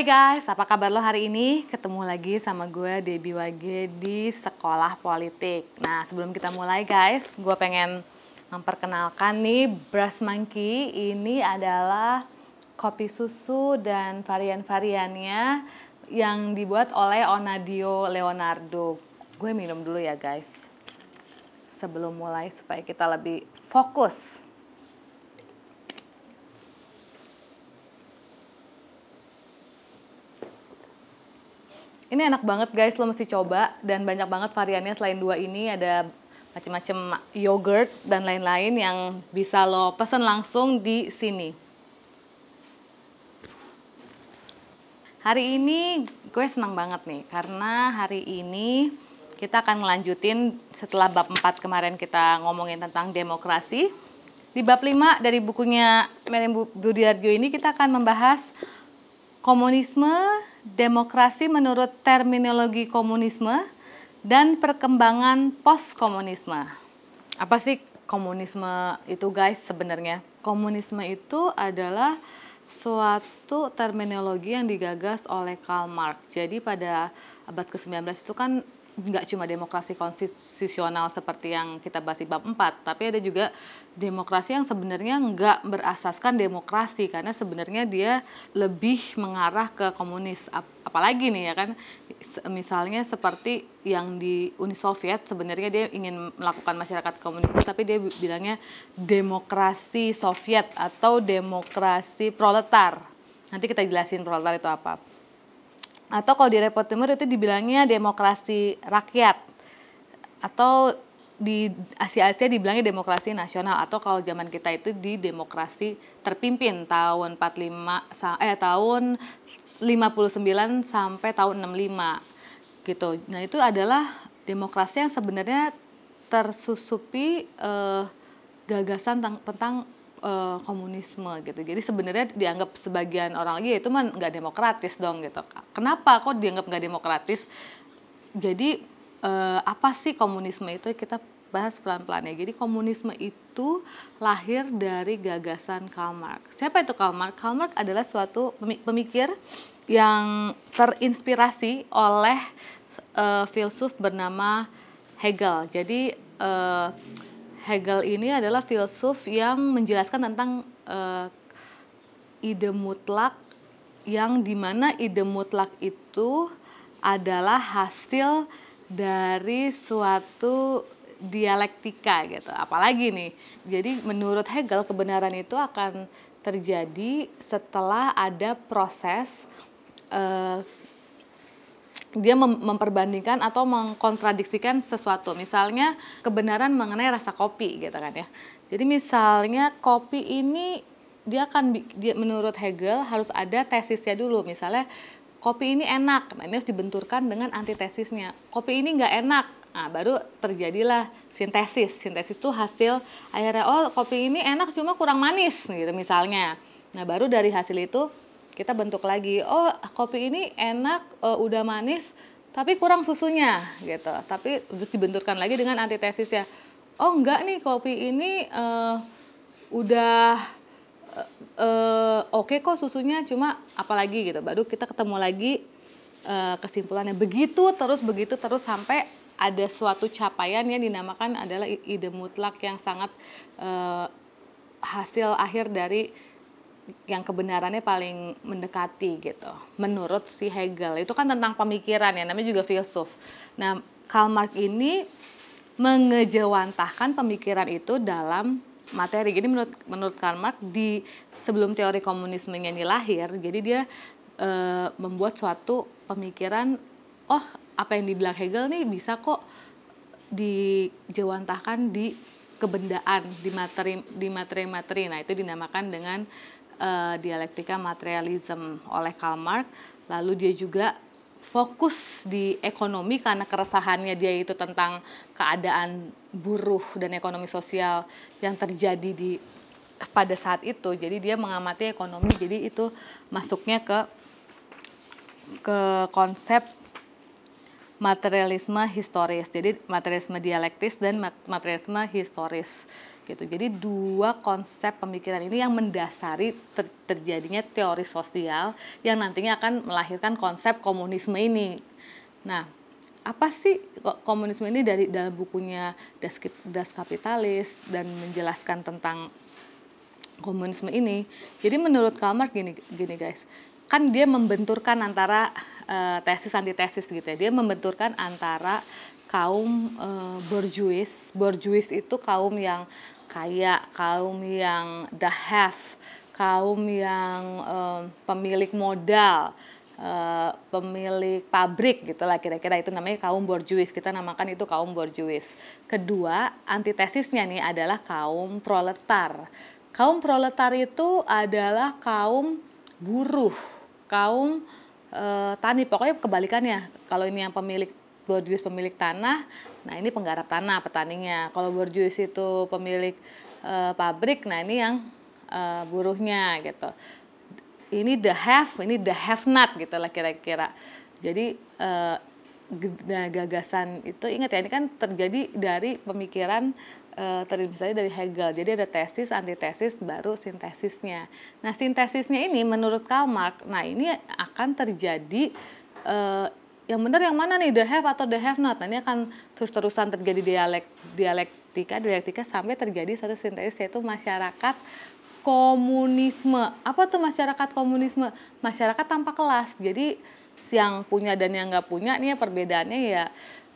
Hai guys, apa kabar lo hari ini? Ketemu lagi sama gue Debbie Wage di Sekolah Politik. Nah, sebelum kita mulai guys, gue pengen memperkenalkan nih Brass Monkey. Ini adalah kopi susu dan varian-variannya yang dibuat oleh Onadio Leonardo. Gue minum dulu ya guys, sebelum mulai supaya kita lebih fokus. Ini enak banget guys, lo mesti coba, dan banyak banget variannya. Selain dua ini ada macam-macam yogurt dan lain-lain yang bisa lo pesen langsung di sini. Hari ini gue senang banget nih, karena hari ini kita akan ngelanjutin setelah bab 4 kemarin kita ngomongin tentang demokrasi. Di bab 5 dari bukunya Merem Budiarjo ini kita akan membahas komunisme, demokrasi menurut terminologi komunisme, dan perkembangan post-komunisme. Apa sih komunisme itu guys sebenarnya? Komunisme itu adalah suatu terminologi yang digagas oleh Karl Marx. Jadi pada abad ke-19 itu kan nggak cuma demokrasi konstitusional seperti yang kita bahas di bab 4, tapi ada juga demokrasi yang sebenarnya nggak berasaskan demokrasi, karena sebenarnya dia lebih mengarah ke komunis. Apalagi nih ya kan, misalnya seperti yang di Uni Soviet, sebenarnya dia ingin melakukan masyarakat komunis, tapi dia bilangnya demokrasi Soviet atau demokrasi proletar. Nanti kita jelasin proletar itu apa. Atau kalau di Repot Timur itu dibilangnya demokrasi rakyat, atau di Asia dibilangnya demokrasi nasional, atau kalau zaman kita itu di demokrasi terpimpin tahun 59 sampai tahun 65 gitu. Nah, itu adalah demokrasi yang sebenarnya tersusupi gagasan tentang komunisme gitu. Jadi sebenarnya dianggap sebagian orang lagi itu mah nggak demokratis dong gitu. Kenapa kok dianggap nggak demokratis? Jadi apa sih komunisme itu? Kita bahas pelan-pelan ya. Jadi komunisme itu lahir dari gagasan Karl Marx. Siapa itu Karl Marx? Karl Marx adalah suatu pemikir yang terinspirasi oleh filsuf bernama Hegel. Jadi Hegel ini adalah filsuf yang menjelaskan tentang ide mutlak, yang dimana ide mutlak itu adalah hasil dari suatu dialektika gitu. Apalagi nih, jadi menurut Hegel kebenaran itu akan terjadi setelah ada proses dia memperbandingkan atau mengkontradiksikan sesuatu. Misalnya kebenaran mengenai rasa kopi gitu kan ya. Jadi misalnya kopi ini dia menurut Hegel harus ada tesisnya dulu. Misalnya kopi ini enak, nah ini harus dibenturkan dengan antitesisnya. Kopi ini nggak enak, nah baru terjadilah sintesis. Sintesis itu hasil akhirnya, oh kopi ini enak cuma kurang manis gitu misalnya. Nah baru dari hasil itu kita bentuk lagi, oh kopi ini enak, udah manis, tapi kurang susunya gitu. Tapi terus dibenturkan lagi dengan antitesisnya. Oh enggak nih, kopi ini udah oke kok susunya, cuma apalagi gitu. Baru kita ketemu lagi kesimpulannya. Begitu terus sampai ada suatu capaian yang dinamakan adalah ide mutlak yang sangat hasil akhir dari yang kebenarannya paling mendekati gitu. Menurut si Hegel, itu kan tentang pemikiran ya, namanya juga filsuf. Nah, Karl Marx ini mengejawantahkan pemikiran itu dalam materi. Jadi menurut Karl Marx sebelum teori komunismenya ini lahir, jadi dia membuat suatu pemikiran, oh apa yang dibilang Hegel nih bisa kok dijawantahkan di kebendaan, di materi-materi. Nah, itu dinamakan dengan dialektika materialism oleh Karl Marx. Lalu dia juga fokus di ekonomi karena keresahannya dia itu tentang keadaan buruh dan ekonomi sosial yang terjadi pada saat itu. Jadi dia mengamati ekonomi, jadi itu masuknya ke konsep materialisme historis. Jadi materialisme dialektis dan materialisme historis gitu. Jadi dua konsep pemikiran ini yang mendasari terjadinya teori sosial yang nantinya akan melahirkan konsep komunisme ini. Nah, apa sih komunisme ini dari dalam bukunya Das Kapitalis dan menjelaskan tentang komunisme ini. Jadi menurut Karl Marx gini guys, kan dia membenturkan antara tesis antitesis gitu ya. Dia membenturkan antara kaum borjuis itu kaum yang kaya, kaum yang the have, kaum yang pemilik modal, pemilik pabrik gitulah kira-kira, itu namanya kaum borjuis. Kita namakan itu kaum borjuis. Kedua, antitesisnya nih adalah kaum proletar. Kaum proletar itu adalah kaum buruh, kaum tani, pokoknya kebalikannya. Kalau ini yang borjuis pemilik tanah, nah ini penggarap tanah, petaninya. Kalau borjuis itu pemilik pabrik, nah ini yang buruhnya gitu. Ini the have, ini the have not gitu lah kira-kira. Jadi gagasan itu ingat ya, ini kan terjadi dari pemikiran misalnya dari Hegel. Jadi ada tesis, antitesis, baru sintesisnya. Nah sintesisnya ini menurut Karl Marx, nah ini akan terjadi yang benar yang mana nih, the have atau the have not. Nah ini akan terus-terusan terjadi dialektika sampai terjadi satu sintesis, yaitu masyarakat komunisme. Apa tuh masyarakat komunisme? Masyarakat tanpa kelas. Jadi yang punya dan yang nggak punya nih perbedaannya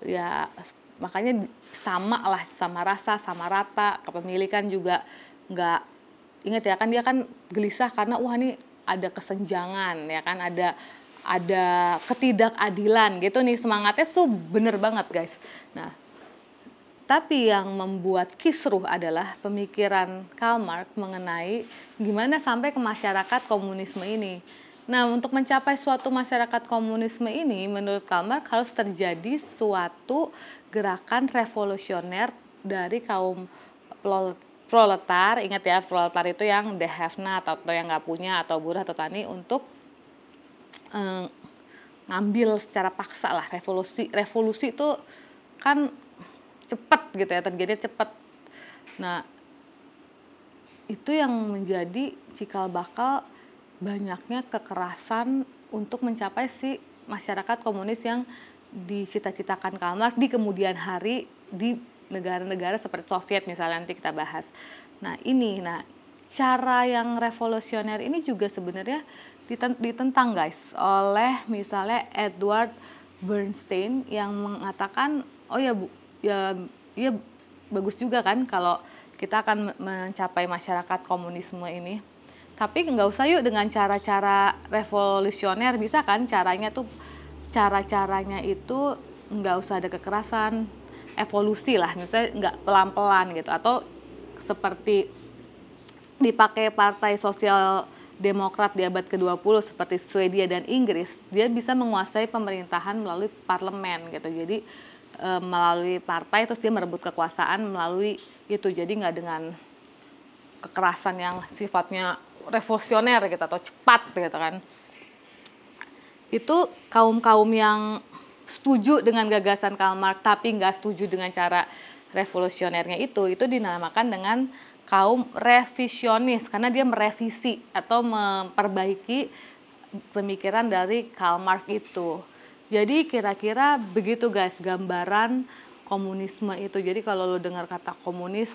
ya makanya sama lah, sama rasa, sama rata. Kepemilikan juga nggak, ingat ya kan, dia kan gelisah karena wah ini ada kesenjangan ya kan, ada ketidakadilan gitu nih, semangatnya tuh bener banget guys. Nah tapi yang membuat kisruh adalah pemikiran Karl Marx mengenai gimana sampai ke masyarakat komunisme ini. Nah, untuk mencapai suatu masyarakat komunisme ini, menurut Karl Marx harus terjadi suatu gerakan revolusioner dari kaum proletar. Ingat ya, proletar itu yang the have not atau yang nggak punya, atau buruh atau tani, untuk ngambil secara paksa lah revolusi. Revolusi itu kan cepat gitu ya, terjadi cepat. Nah, itu yang menjadi cikal bakal banyaknya kekerasan untuk mencapai si masyarakat komunis yang dicita-citakan Karl Marx di kemudian hari di negara-negara seperti Soviet misalnya, nanti kita bahas. Nah, cara yang revolusioner ini juga sebenarnya ditentang guys oleh misalnya Edward Bernstein yang mengatakan, oh ya bagus juga kan kalau kita akan mencapai masyarakat komunisme ini. Tapi nggak usah yuk dengan cara-cara revolusioner, bisa kan caranya itu nggak usah ada kekerasan, evolusi lah, misalnya nggak pelan-pelan gitu, atau seperti dipakai partai sosial demokrat di abad ke-20 seperti Swedia dan Inggris, dia bisa menguasai pemerintahan melalui parlemen gitu. Jadi melalui partai, terus dia merebut kekuasaan melalui itu. Jadi nggak dengan kekerasan yang sifatnya revolusioner gitu atau cepat gitu kan. Itu kaum-kaum yang setuju dengan gagasan Karl Marx tapi nggak setuju dengan cara revolusionernya itu dinamakan dengan kaum revisionis, karena dia merevisi atau memperbaiki pemikiran dari Karl Marx itu. Jadi kira-kira begitu guys gambaran komunisme itu. Jadi kalau lo dengar kata komunis,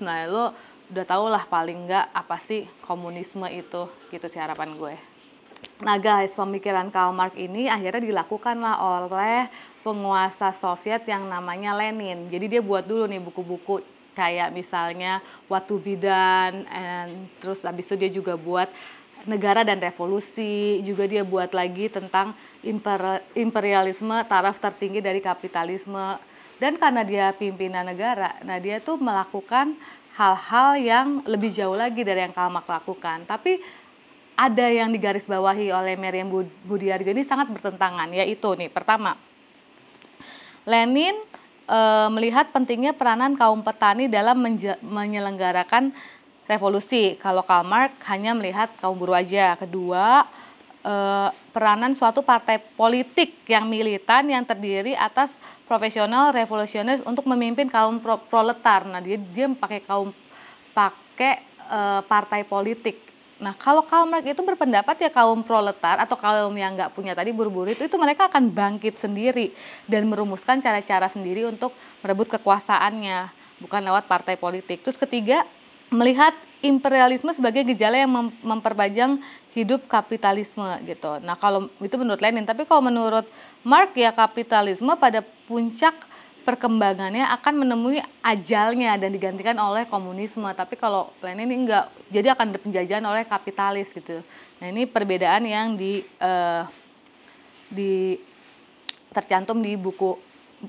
nah lo udah tau lah paling nggak apa sih komunisme itu, gitu sih harapan gue. Nah guys, pemikiran Karl Marx ini akhirnya dilakukanlah oleh penguasa Soviet yang namanya Lenin. Jadi dia buat dulu nih buku-buku kayak misalnya What to be done, terus habis itu dia juga buat Negara dan Revolusi, juga dia buat lagi tentang imperialisme, taraf tertinggi dari kapitalisme. Dan karena dia pimpinan negara, nah dia tuh melakukan hal-hal yang lebih jauh lagi dari yang Karl Marx lakukan. Tapi ada yang digarisbawahi oleh Miriam Budiarjo ini sangat bertentangan, yaitu nih, pertama, Lenin melihat pentingnya peranan kaum petani dalam menyelenggarakan revolusi. Kalau Karl Marx hanya melihat kaum buruh aja. Kedua, peranan suatu partai politik yang militan yang terdiri atas profesional revolusioner untuk memimpin kaum proletar. Nah, dia pakai kaum pakai partai politik. Nah, kalau Karl Marx itu berpendapat ya kaum proletar atau kaum yang nggak punya tadi buruh-buruh itu mereka akan bangkit sendiri dan merumuskan cara-cara sendiri untuk merebut kekuasaannya, bukan lewat partai politik. Terus ketiga, melihat imperialisme sebagai gejala yang memperpanjang hidup kapitalisme gitu. Nah, kalau itu menurut Lenin, tapi kalau menurut Marx ya kapitalisme pada puncak perkembangannya akan menemui ajalnya dan digantikan oleh komunisme. Tapi kalau Lenin ini enggak, jadi akan penjajahan oleh kapitalis gitu. Nah, ini perbedaan yang tercantum di buku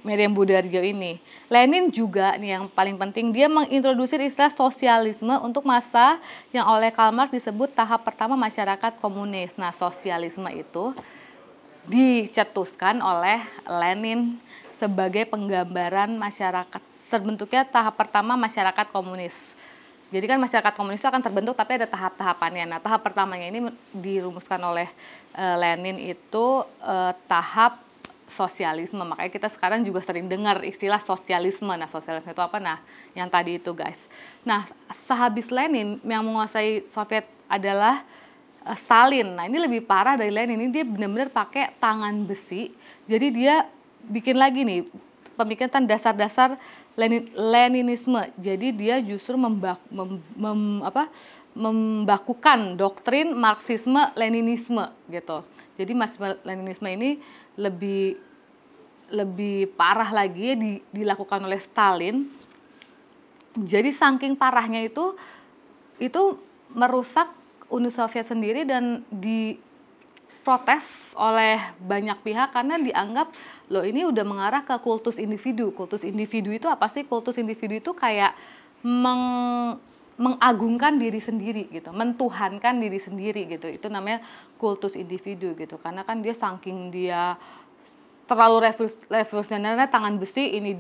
Miriam Budarjo ini. Lenin juga nih yang paling penting, dia mengintroduksi istilah sosialisme untuk masa yang oleh Karl Marx disebut tahap pertama masyarakat komunis. Nah, sosialisme itu dicetuskan oleh Lenin sebagai penggambaran masyarakat terbentuknya tahap pertama masyarakat komunis. Jadi kan masyarakat komunis itu akan terbentuk tapi ada tahap-tahapannya. Nah, tahap pertamanya ini dirumuskan oleh Lenin itu tahap sosialisme. Makanya kita sekarang juga sering dengar istilah sosialisme. Nah, sosialisme itu apa? Nah, yang tadi itu guys. Nah, sehabis Lenin yang menguasai Soviet adalah Stalin. Nah, ini lebih parah dari Lenin. Ini dia benar-benar pakai tangan besi. Jadi dia bikin lagi nih pemikiran dasar-dasar Leninisme. Jadi dia justru membakukan doktrin Marxisme-Leninisme gitu. Jadi Marxisme-Leninisme ini lebih parah lagi dilakukan oleh Stalin. Jadi saking parahnya itu merusak Uni Soviet sendiri dan diprotes oleh banyak pihak karena dianggap loh ini udah mengarah ke kultus individu. Kultus individu itu apa sih? Kultus individu itu kayak mengagungkan diri sendiri gitu, mentuhankan diri sendiri gitu. Itu namanya kultus individu gitu. Karena kan dia saking dia terlalu revolusionernya tangan besi ini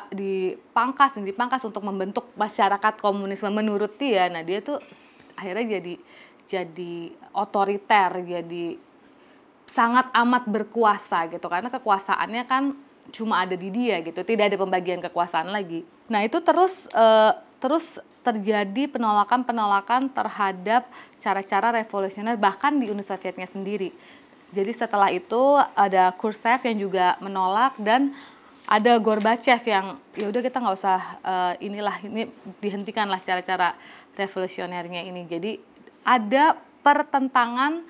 dipangkas untuk membentuk masyarakat komunisme menurut dia. Nah, dia tuh akhirnya jadi otoriter, jadi sangat amat berkuasa gitu karena kekuasaannya kan cuma ada di dia gitu, tidak ada pembagian kekuasaan lagi. Nah, itu terus terjadi penolakan terhadap cara-cara revolusioner bahkan di Uni Sovietnya sendiri. Jadi setelah itu ada Khrushchev yang juga menolak dan ada Gorbachev yang ya udah kita nggak usah ini dihentikanlah cara-cara revolusionernya ini. Jadi ada pertentangan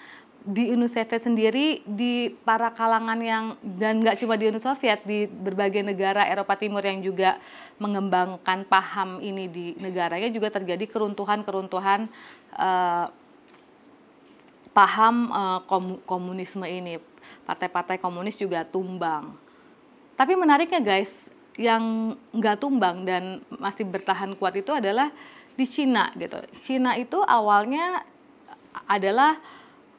di Uni Soviet sendiri di para kalangan dan nggak cuma di Uni Soviet, di berbagai negara Eropa Timur yang juga mengembangkan paham ini di negaranya juga terjadi keruntuhan paham komunisme ini. Partai-partai komunis juga tumbang. Tapi menariknya guys, yang nggak tumbang dan masih bertahan kuat itu adalah di Cina gitu. Cina itu awalnya adalah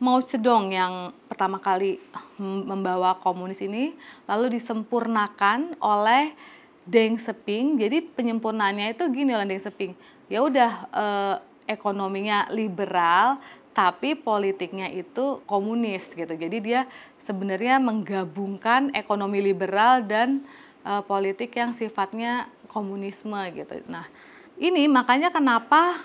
Mao Zedong yang pertama kali membawa komunis ini, lalu disempurnakan oleh Deng Xiaoping. Jadi penyempurnaannya itu gini loh Deng Xiaoping. Ya udah ekonominya liberal, tapi politiknya itu komunis gitu. Jadi dia sebenarnya menggabungkan ekonomi liberal dan politik yang sifatnya komunisme gitu. Nah, ini makanya kenapa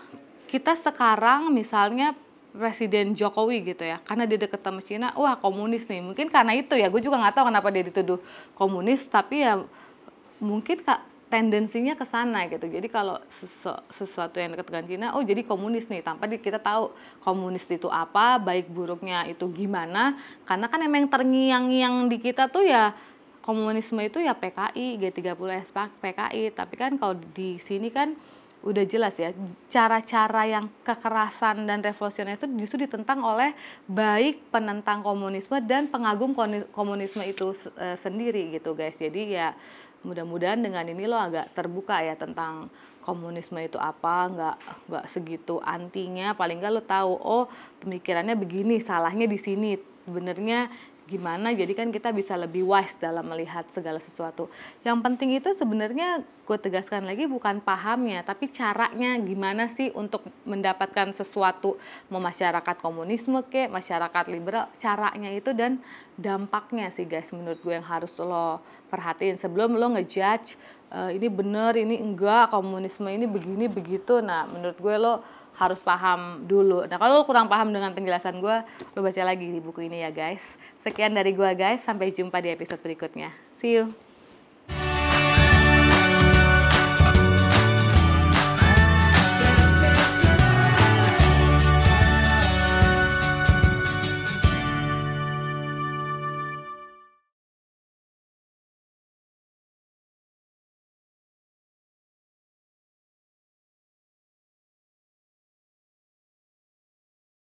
kita sekarang misalnya Presiden Jokowi gitu ya, karena dia deket sama Cina, wah komunis nih. Mungkin karena itu ya, gue juga nggak tahu kenapa dia dituduh komunis, tapi ya mungkin tendensinya ke sana gitu. Jadi kalau sesuatu yang dekat dengan Cina, oh jadi komunis nih. Tanpa kita tahu komunis itu apa, baik buruknya itu gimana. Karena kan emang terngiang-ngiang di kita tuh ya komunisme itu ya PKI, G30S PKI. Tapi kan kalau di sini kan udah jelas ya, cara-cara yang kekerasan dan revolusioner itu justru ditentang oleh baik penentang komunisme dan pengagum komunisme itu sendiri gitu guys. Jadi ya mudah-mudahan dengan ini lo agak terbuka ya tentang komunisme itu apa, nggak segitu antinya, paling nggak lo tahu oh pemikirannya begini, salahnya di sini, benernya gimana, jadi kan kita bisa lebih wise dalam melihat segala sesuatu. Yang penting itu sebenarnya gue tegaskan lagi bukan pahamnya, tapi caranya gimana sih untuk mendapatkan sesuatu, mau masyarakat komunisme kek, masyarakat liberal, caranya itu dan dampaknya sih guys menurut gue yang harus lo perhatiin sebelum lo ngejudge ini bener, ini enggak, komunisme ini begini begitu. Nah menurut gue lo harus paham dulu. Nah kalau lo kurang paham dengan penjelasan gue, lo baca lagi di buku ini ya guys. Sekian dari gue guys, sampai jumpa di episode berikutnya. See you!